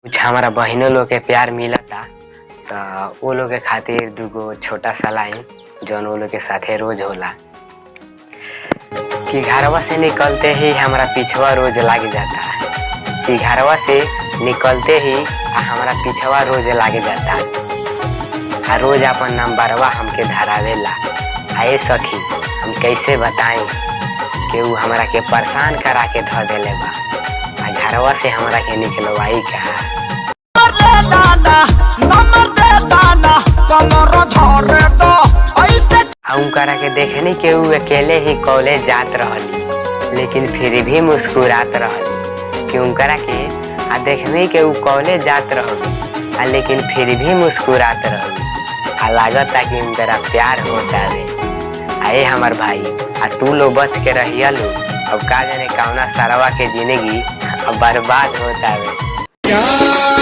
कुछ हमारा बहनों लोग के प्यार मिला था तो वो लोग के खातिर दूगो छोटा सा लाइन जौन वो लोग के साथे रोज होला कि घरवा से निकलते ही हमारा पिछवा रोज लाग जाता कि घरवा से निकलते ही हमारा पिछवा रोज लाग जाता रोज अपन नंबरवा हमके धरावेला। आए सखी हम कैसे बताएं कि वो हमरा के परेशान करा के धर देले बा घरवा से हमरा के निकलवाई का करा के देखनी के वो अकेले ही कॉलेज जात रहली लेकिन फिर भी मुस्कुरात रहली कि उनकरा के देखने के वो कॉलेज जात रहली लेकिन फिर भी मुस्कुरात रहली लागत कि उनकरा प्यार होता है। आए हमार भाई तू लो बच के रहिया लो अब का जाने कौना सरवा के जिंदगी अब बर्बाद होता है।